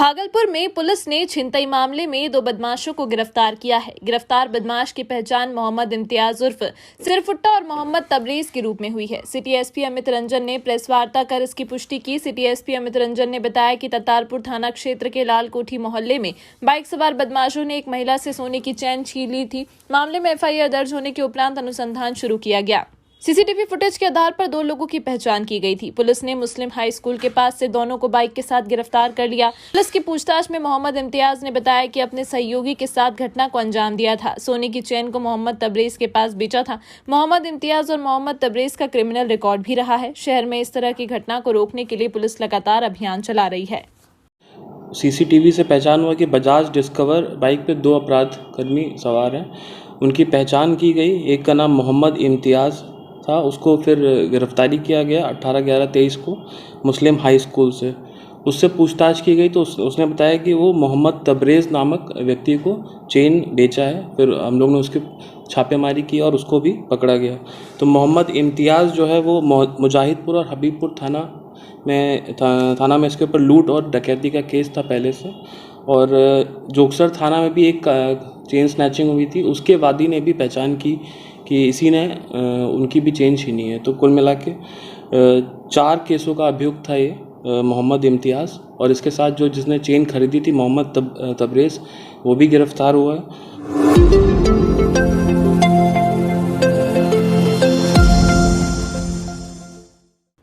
भागलपुर में पुलिस ने छिनतई मामले में 2 बदमाशों को गिरफ्तार किया है। गिरफ्तार बदमाश की पहचान मोहम्मद इम्तियाज उर्फ सिरफुट्टा और मोहम्मद तबरेज के रूप में हुई है। सिटी एसपी अमित रंजन ने प्रेस वार्ता कर इसकी पुष्टि की। सिटी एसपी अमित रंजन ने बताया कि ततारपुर थाना क्षेत्र के लालकोठी मोहल्ले में बाइक सवार बदमाशों ने एक महिला से सोने की चेन छीन ली थी। मामले में एफआईआर दर्ज होने के उपरांत अनुसंधान शुरू किया गया। सीसीटीवी फुटेज के आधार पर 2 लोगों की पहचान की गई थी। पुलिस ने मुस्लिम हाई स्कूल के पास से दोनों को बाइक के साथ गिरफ्तार कर लिया। पुलिस की पूछताछ में मोहम्मद इम्तियाज ने बताया कि अपने सहयोगी के साथ घटना को अंजाम दिया था। सोने की चेन को मोहम्मद तबरेज के पास बेचा था। मोहम्मद इम्तियाज और मोहम्मद तबरेज का क्रिमिनल रिकॉर्ड भी रहा है। शहर में इस तरह की घटना को रोकने के लिए पुलिस लगातार अभियान चला रही है। सीसीटीवी से पहचान हुआ कि बजाज डिस्कवर बाइक पे 2 अपराध कर्मी सवार हैं। उनकी पहचान की गई। एक का नाम मोहम्मद इम्तियाज था, उसको फिर गिरफ्तारी किया गया 18/11/23 को मुस्लिम हाई स्कूल से। उससे पूछताछ की गई तो उसने बताया कि वो मोहम्मद तबरेज़ नामक व्यक्ति को चेन बेचा है। फिर हम लोग ने उसकी छापेमारी की और उसको भी पकड़ा गया। तो मोहम्मद इम्तियाज़ जो है वो मुजाहिदपुर और हबीबपुर थाना में इसके ऊपर लूट और डकैती का केस था पहले से। और जोगसर थाना में भी एक चेन स्नैचिंग हुई थी। उसके वादी ने भी पहचान की कि इसी ने उनकी भी चेन छीनी है। तो कुल मिला के 4 केसों का अभियुक्त था ये मोहम्मद इम्तियाज़। और इसके साथ जो जिसने चेन खरीदी थी मोहम्मद तबरेज़, वो भी गिरफ्तार हुआ है।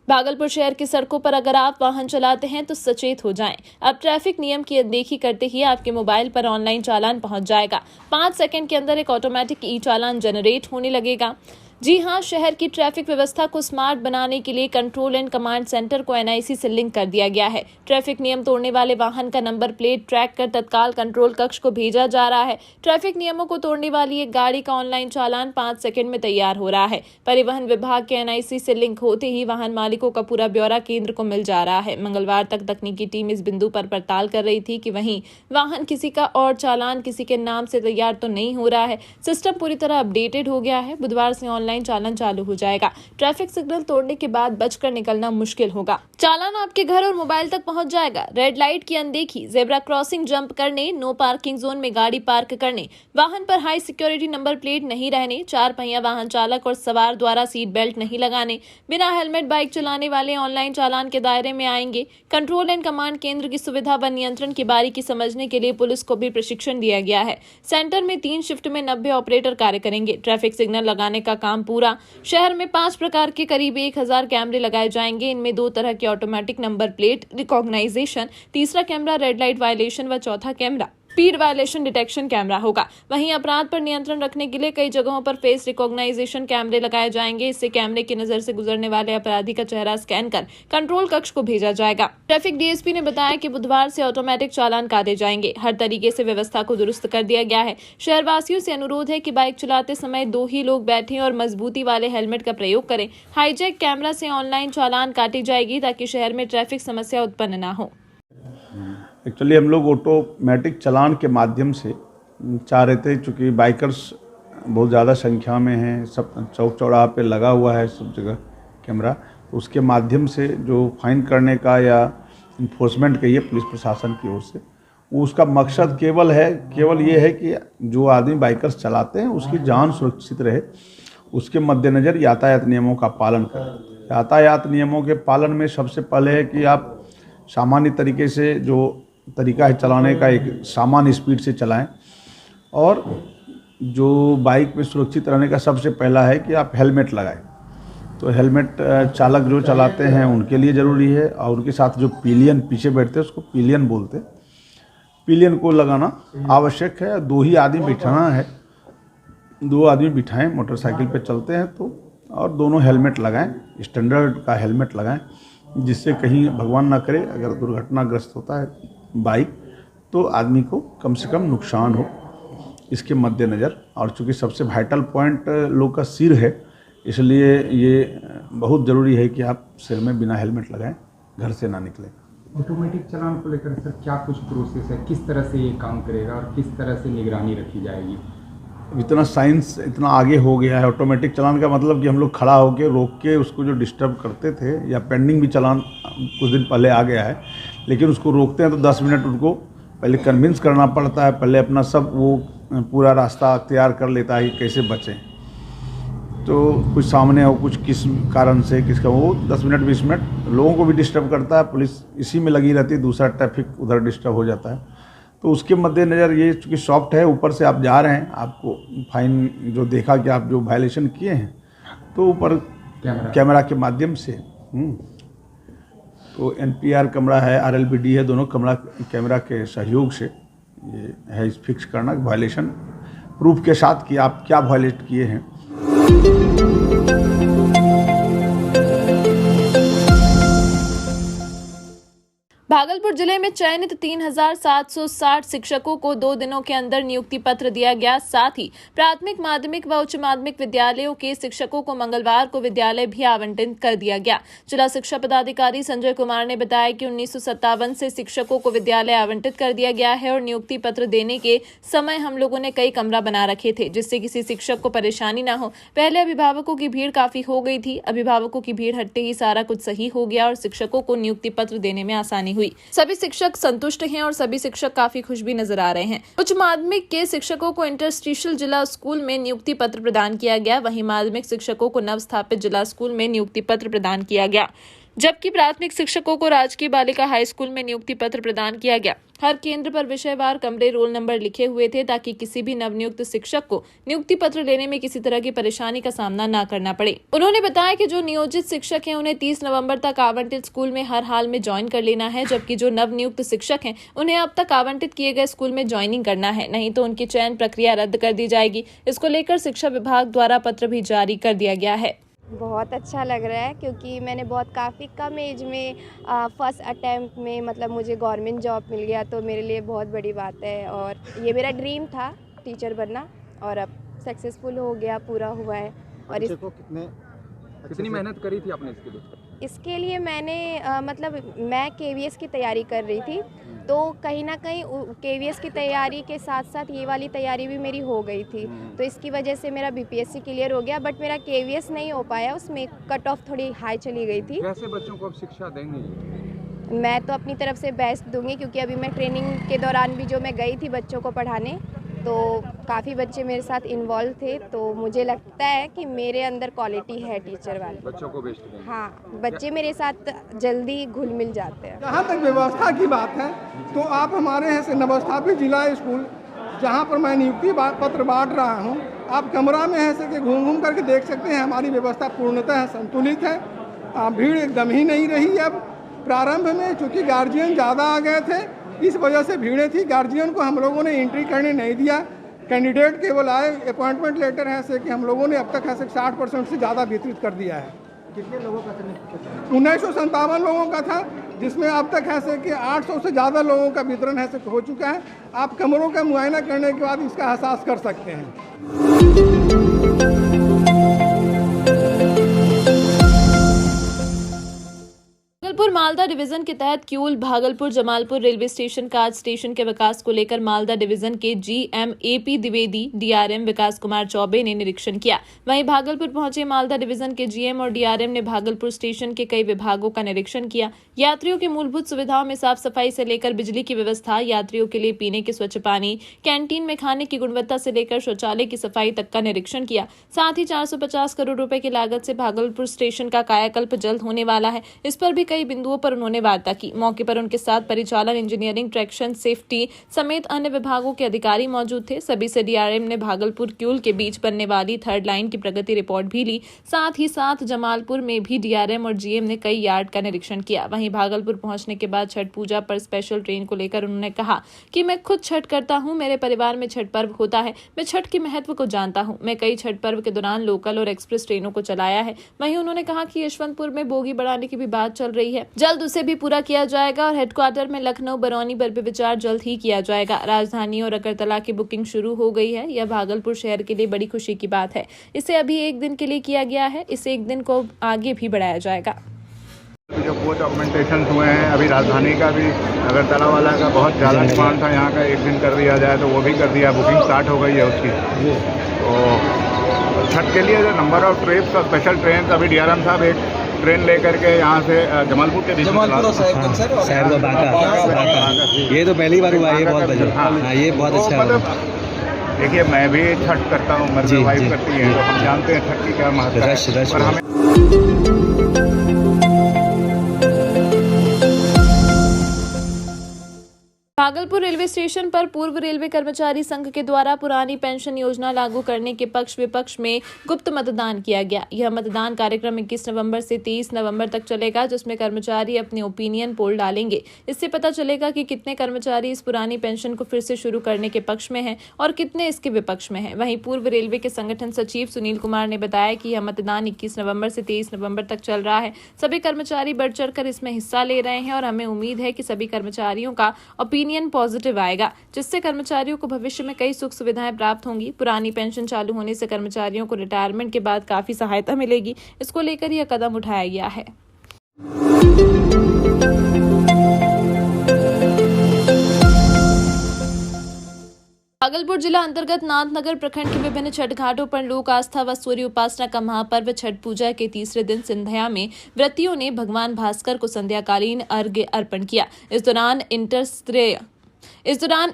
भागलपुर शहर की सड़कों पर अगर आप वाहन चलाते हैं तो सचेत हो जाएं। अब ट्रैफिक नियम की अनदेखी करते ही आपके मोबाइल पर ऑनलाइन चालान पहुंच जाएगा। 5 सेकंड के अंदर एक ऑटोमेटिक ई चालान जनरेट होने लगेगा। जी हां, शहर की ट्रैफिक व्यवस्था को स्मार्ट बनाने के लिए कंट्रोल एंड कमांड सेंटर को एनआईसी से लिंक कर दिया गया है। ट्रैफिक नियम तोड़ने वाले वाहन का नंबर प्लेट ट्रैक कर तत्काल कंट्रोल कक्ष को भेजा जा रहा है। ट्रैफिक नियमों को तोड़ने वाली एक गाड़ी का ऑनलाइन चालान 5 सेकंड में तैयार हो रहा है। परिवहन विभाग के एनआईसी से लिंक होते ही वाहन मालिकों का पूरा ब्यौरा केंद्र को मिल जा रहा है। मंगलवार तक तकनीकी टीम इस बिंदु पर पड़ताल कर रही थी कि वहीं वाहन किसी का और चालान किसी के नाम से तैयार तो नहीं हो रहा है। सिस्टम पूरी तरह अपडेटेड हो गया है। बुधवार से ऑनलाइन चालान चालू हो जाएगा। ट्रैफिक सिग्नल तोड़ने के बाद बचकर निकलना मुश्किल होगा। चालान आपके घर और मोबाइल तक पहुंच जाएगा। रेड लाइट की अनदेखी, जेब्रा क्रॉसिंग जंप करने, नो पार्किंग जोन में गाड़ी पार्क करने, वाहन पर हाई सिक्योरिटी नंबर प्लेट नहीं रहने, 4 पहिया वाहन चालक और सवार द्वारा सीट बेल्ट नहीं लगाने, बिना हेलमेट बाइक चलाने वाले ऑनलाइन चालान के दायरे में आएंगे। कंट्रोल एंड कमांड केंद्र की सुविधा व नियंत्रण की बारीकी समझने के लिए पुलिस को भी प्रशिक्षण दिया गया है। सेंटर में 3 शिफ्ट में 90 ऑपरेटर कार्य करेंगे। ट्रैफिक सिग्नल लगाने का काम पूरा। शहर में 5 प्रकार के करीब 1000 कैमरे लगाए जाएंगे। इनमें 2 तरह के ऑटोमेटिक नंबर प्लेट रिकॉग्नाइजेशन, तीसरा कैमरा रेड लाइट वायलेशन व चौथा camera speed violation detection camera होगा। वहीं अपराध पर नियंत्रण रखने के लिए कई जगहों पर फेस रिकॉग्नाइजेशन कैमरे लगाए जाएंगे। इससे कैमरे की नजर से गुजरने वाले अपराधी का चेहरा स्कैन कर कंट्रोल कक्ष को भेजा जाएगा। ट्रैफिक डीएसपी ने बताया कि बुधवार से ऑटोमेटिक चालान काटे जाएंगे। हर तरीके से व्यवस्था को दुरुस्त कर दिया गया है। शहरवासियों से अनुरोध है कि बाइक चलाते समय 2 ही लोग बैठें और मजबूती वाले हेलमेट का प्रयोग करें। हाईजैक कैमरा से ऑनलाइन चालान काटी जाएगी ताकि शहर में ट्रैफिक समस्या उत्पन्न न हो। एक्चुअली हम लोग ऑटोमेटिक चालान के माध्यम से चाह रहे थे, चूँकि बाइकर्स बहुत ज़्यादा संख्या में हैं, सब चौक चौराहा पे लगा हुआ है सब जगह कैमरा, तो उसके माध्यम से जो फाइन करने का या इन्फोर्समेंट कहिए पुलिस प्रशासन की ओर से, उसका मकसद केवल ये है कि जो आदमी बाइकर्स चलाते हैं उसकी जान सुरक्षित रहे। उसके मद्देनज़र यातायात नियमों का पालन करें। यातायात नियमों के पालन में सबसे पहले है कि आप सामान्य तरीके से जो तरीका है चलाने का, एक सामान्य स्पीड से चलाएं। और जो बाइक पे सुरक्षित रहने का सबसे पहला है कि आप हेलमेट लगाएं। तो हेलमेट चालक जो चलाते हैं उनके लिए ज़रूरी है। और उनके साथ जो पिलियन पीछे बैठते हैं उसको पिलियन बोलते हैं, पिलियन को लगाना आवश्यक है। 2 ही आदमी बिठाना है, 2 आदमी बिठाएं, मोटरसाइकिल पे चलते हैं तो। और दोनों हेलमेट लगाएं, स्टैंडर्ड का हेलमेट लगाएं, जिससे कहीं भगवान ना करे अगर दुर्घटनाग्रस्त होता है बाइक तो आदमी को कम से कम नुकसान हो, इसके मद्देनज़र। और चूँकि सबसे वाइटल पॉइंट लोग का सिर है, इसलिए ये बहुत ज़रूरी है कि आप सिर में बिना हेलमेट लगाएं, घर से ना निकलें। ऑटोमेटिक चालान को लेकर सर क्या कुछ प्रोसेस है, किस तरह से ये काम करेगा और किस तरह से निगरानी रखी जाएगी? इतना साइंस इतना आगे हो गया है। ऑटोमेटिक चालान का मतलब कि हम लोग खड़ा होकर रोक के उसको जो डिस्टर्ब करते थे, या पेंडिंग भी चालान कुछ दिन पहले आ गया है, लेकिन उसको रोकते हैं तो 10 मिनट उनको पहले कन्विंस करना पड़ता है, पहले अपना सब वो पूरा रास्ता तैयार कर लेता है कि कैसे बचें। तो कुछ सामने हो, कुछ किस कारण से किसका, वो 10 मिनट 20 मिनट लोगों को भी डिस्टर्ब करता है, पुलिस इसी में लगी रहती है, दूसरा ट्रैफिक उधर डिस्टर्ब हो जाता है। तो उसके मद्देनज़र ये चूँकि सॉफ्ट है, ऊपर से आप जा रहे हैं, आपको फाइन जो देखा कि आप जो वायलेशन किए हैं तो ऊपर कैमरा के माध्यम से तो NPR कैमरा है, RLBD है, दोनों कैमरा के सहयोग से ये है फिक्स करना वायलेशन प्रूफ के साथ कि आप क्या वायलेट किए हैं। भागलपुर जिले में चयनित 3,760 शिक्षकों को 2 दिनों के अंदर नियुक्ति पत्र दिया गया। साथ ही प्राथमिक, माध्यमिक व उच्च माध्यमिक विद्यालयों के शिक्षकों को मंगलवार को विद्यालय भी आवंटित कर दिया गया। जिला शिक्षा पदाधिकारी संजय कुमार ने बताया कि 1957 से शिक्षकों को विद्यालय आवंटित कर दिया गया है और नियुक्ति पत्र देने के समय हम लोगों ने कई कमरा बना रखे थे जिससे किसी शिक्षक को परेशानी न हो। पहले अभिभावकों की भीड़ काफी हो गई थी, अभिभावकों की भीड़ हटते ही सारा कुछ सही हो गया और शिक्षकों को नियुक्ति पत्र देने में आसानी हुई। सभी शिक्षक संतुष्ट हैं और सभी शिक्षक काफी खुश भी नजर आ रहे हैं। उच्च माध्यमिक के शिक्षकों को इंटरस्टिशियल जिला स्कूल में नियुक्ति पत्र प्रदान किया गया, वहीं माध्यमिक शिक्षकों को नव स्थापित जिला स्कूल में नियुक्ति पत्र प्रदान किया गया, जबकि प्राथमिक शिक्षकों को राजकीय बालिका हाई स्कूल में नियुक्ति पत्र प्रदान किया गया। हर केंद्र पर विषयवार कमरे, रोल नंबर लिखे हुए थे ताकि किसी भी नवनियुक्त शिक्षक को नियुक्ति पत्र लेने में किसी तरह की परेशानी का सामना न करना पड़े। उन्होंने बताया कि जो नियोजित शिक्षक हैं उन्हें 30 नवंबर तक आवंटित स्कूल में हर हाल में ज्वाइन कर लेना है, जबकि जो नवनियुक्त शिक्षक हैं उन्हें अब तक आवंटित किए गए स्कूल में ज्वाइनिंग करना है, नहीं तो उनकी चयन प्रक्रिया रद्द कर दी जाएगी। इसको लेकर शिक्षा विभाग द्वारा पत्र भी जारी कर दिया गया है। बहुत अच्छा लग रहा है क्योंकि मैंने काफ़ी कम एज में फर्स्ट अटेम्प्ट में मतलब मुझे गवर्नमेंट जॉब मिल गया, तो मेरे लिए बहुत बड़ी बात है। और ये मेरा ड्रीम था टीचर बनना और अब सक्सेसफुल हो गया, पूरा हुआ है। और इसको कितनी मेहनत करी थी आपने इसके लिए? इसके लिए मैंने मैं KVS की तैयारी कर रही थी, तो कहीं ना कहीं KVS की तैयारी के साथ साथ ये वाली तैयारी भी मेरी हो गई थी, तो इसकी वजह से मेरा BPSC क्लियर हो गया, बट मेरा KVS नहीं हो पाया, उसमें कट ऑफ थोड़ी हाई चली गई थी। कैसे बच्चों को अब शिक्षा देंगे? मैं तो अपनी तरफ से बेस्ट दूंगी, क्योंकि अभी मैं ट्रेनिंग के दौरान भी जो मैं गई थी बच्चों को पढ़ाने, तो काफ़ी बच्चे मेरे साथ इन्वॉल्व थे, तो मुझे लगता है कि मेरे अंदर क्वालिटी है टीचर वाली। बच्चों को बेस्ट देंगे। हाँ, बच्चे मेरे साथ जल्दी घुल मिल जाते हैं। जहाँ तक व्यवस्था की बात है तो आप हमारे यहाँ से नवस्थापित जिला स्कूल जहाँ पर मैं नियुक्ति पत्र बांट रहा हूँ, आप कमरा में ऐसे के घूम करके देख सकते हैं। हमारी व्यवस्था पूर्णतः संतुलित है, भीड़ एकदम ही नहीं रही। अब प्रारंभ में चूँकि गार्जियन ज़्यादा आ गए थे, इस वजह से भीड़ें थी। गार्जियन को हम लोगों ने एंट्री करने नहीं दिया, कैंडिडेट केवल आए। अपॉइंटमेंट लेटर है से कि हम लोगों ने अब तक ऐसे 60% से ज़्यादा वितरित कर दिया है। कितने लोगों का? 1957 लोगों का था, जिसमें अब तक ऐसे कि 800 से ज़्यादा लोगों का वितरण ऐसे हो चुका है। आप कमरों का मुआयना करने के बाद इसका एहसास कर सकते हैं। भागलपुर मालदा डिवीजन के तहत क्यूल, भागलपुर, जमालपुर रेलवे स्टेशन, काज स्टेशन के विकास को लेकर मालदा डिवीजन के GM AP द्विवेदी, DRM विकास कुमार चौबे ने निरीक्षण किया। वहीं भागलपुर पहुंचे मालदा डिवीजन के GM और DRM ने भागलपुर स्टेशन के कई विभागों का निरीक्षण किया। यात्रियों की मूलभूत सुविधाओं में साफ सफाई से लेकर बिजली की व्यवस्था, यात्रियों के लिए पीने के स्वच्छ पानी, कैंटीन में खाने की गुणवत्ता से लेकर शौचालय की सफाई तक का निरीक्षण किया। साथ ही 450 करोड़ रुपए की लागत से भागलपुर स्टेशन का कायाकल्प जल्द होने वाला है, इस पर भी कई बिंदुओं पर उन्होंने वार्ता की। मौके पर उनके साथ परिचालन, इंजीनियरिंग, ट्रैक्शन, सेफ्टी समेत अन्य विभागों के अधिकारी मौजूद थे। सभी से DRM ने भागलपुर क्यूल के बीच बनने वाली 3rd लाइन की प्रगति रिपोर्ट भी ली। साथ ही साथ जमालपुर में भी DRM और GM ने कई यार्ड का निरीक्षण किया। वहीं भागलपुर पहुंचने के बाद छठ पूजा पर स्पेशल ट्रेन को लेकर उन्होंने कहा कि मैं खुद छठ करता हूं, मेरे परिवार में छठ पर्व होता है, मैं छठ के महत्व को जानता हूं। मैं कई छठ पर्व के दौरान लोकल और एक्सप्रेस ट्रेनों को चलाया है। वहीं उन्होंने कहा कि यशवंतपुर में बोगी बढ़ाने की भी बात चल रही है, जल्द उसे भी पूरा किया जाएगा और हेडक्वार्टर में लखनऊ, बरौनी पर भी विचार जल्द ही किया जाएगा। राजधानी और अगरतला की बुकिंग शुरू हो गई है। यह भागलपुर शहर के लिए बड़ी खुशी की बात है। इसे अभी 1 दिन के लिए किया गया है, इसे 1 दिन को आगे भी बढ़ाया जाएगा। जो कोच ऑगमेंटेशन हुए हैं, अभी राजधानी का भी, अगरतला वाला का बहुत ज़्यादा डिमांड था, यहाँ का 1 दिन कर दिया जाए तो वो भी कर दिया। बुकिंग स्टार्ट हो गई है उसकी, तो छठ के लिए जो नंबर ऑफ ट्रिप्स और स्पेशल ट्रेन, अभी DRM साहब एक ट्रेन लेकर के यहाँ से जमालपुर के बीच में साहिब का बाका। ये तो पहली बार हुआ, ये बहुत अच्छा। हाँ, ये बहुत तो अच्छा मतलब देखिए, मैं भी छठ करता हूँ, मेरी वाइफ करती है, तो हम जानते हैं छठ की क्या महत्व है। पर हमें भागलपुर रेलवे स्टेशन पर पूर्व रेलवे कर्मचारी संघ के द्वारा पुरानी पेंशन योजना लागू करने के पक्ष विपक्ष में गुप्त मतदान किया गया। यह मतदान कार्यक्रम 21 नवंबर से 23 नवंबर तक चलेगा, जिसमें कर्मचारी अपने ओपिनियन पोल डालेंगे। इससे पता चलेगा कि कितने कर्मचारी इस पुरानी पेंशन को फिर से शुरू करने के पक्ष में हैं और कितने इसके विपक्ष में हैं। वहीं पूर्व रेलवे के संगठन सचिव सुनील कुमार ने बताया कि यह मतदान 21 नवंबर से 23 नवंबर तक चल रहा है। सभी कर्मचारी बढ़ चढ़कर इसमें हिस्सा ले रहे हैं और हमें उम्मीद है कि सभी कर्मचारियों का ओपिनियन पॉजिटिव आएगा, जिससे कर्मचारियों को भविष्य में कई सुख सुविधाएं प्राप्त होंगी। पुरानी पेंशन चालू होने से कर्मचारियों को रिटायरमेंट के बाद काफी सहायता मिलेगी। इसको लेकर यह कदम उठाया गया है। भागलपुर जिला अंतर्गत नाथनगर प्रखंड के विभिन्न छठ घाटों पर लोक आस्था व सूर्य उपासना का महापर्व छठ पूजा के तीसरे दिन सिंधिया में व्रतियों ने भगवान भास्कर को संध्याकालीन अर्घ्य अर्पण किया। इस दौरान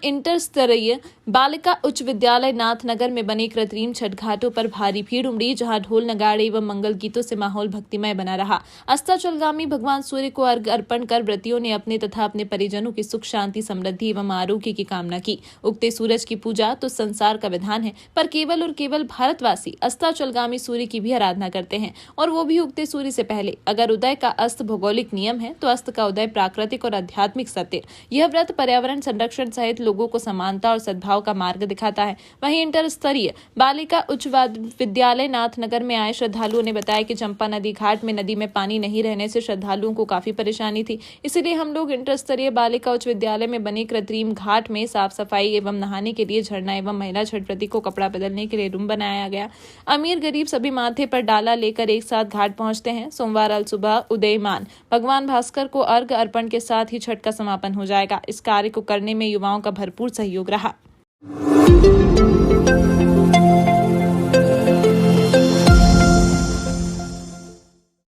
इंटर स्तरीय बालिका उच्च विद्यालय नाथनगर में बने कृत्रिम छठ घाटों पर भारी भीड़ उमड़ी, जहां ढोल नगाड़े एवं मंगल गीतों से माहौल भक्तिमय बना रहा। अस्ताचलगामी भगवान सूर्य को अर्घ्य अर्पण कर व्रतियों ने अपने तथा अपने परिजनों की सुख शांति समृद्धि एवं आरोग्य की कामना की। उगते सूरज की पूजा तो संसार का विधान है, पर केवल और केवल भारतवासी अस्ताचलगामी सूर्य की भी आराधना करते हैं, और वो भी उगते सूर्य से पहले। अगर उदय का अस्त भौगोलिक नियम है तो अस्त का उदय प्राकृतिक और आध्यात्मिक सत्य। यह व्रत पर्यावरण संरक्षण सहित लोगों को समानता और सद्भाव का मार्ग दिखाता है। वहीं इंटर स्तरीय बालिका उच्च विद्यालय नाथनगर में आए श्रद्धालुओं ने बताया कि चंपा नदी घाट में नदी में पानी नहीं रहने से श्रद्धालुओं को काफी परेशानी थी, इसलिए हम लोग इंटर स्तरीय बालिका उच्च विद्यालय में बने कृत्रिम घाट में साफ सफाई एवं नहाने के लिए झरना एवं महिला छठव्रती को कपड़ा बदलने के लिए रूम बनाया गया। अमीर गरीब सभी माथे पर डाला लेकर एक साथ घाट पहुंचते हैं। सोमवार अल सुबह उदयमान भगवान भास्कर को अर्घ्य अर्पण के साथ ही छठ का समापन हो जाएगा। इस कार्य को करने में युवाओं का भरपूर सहयोग रहा।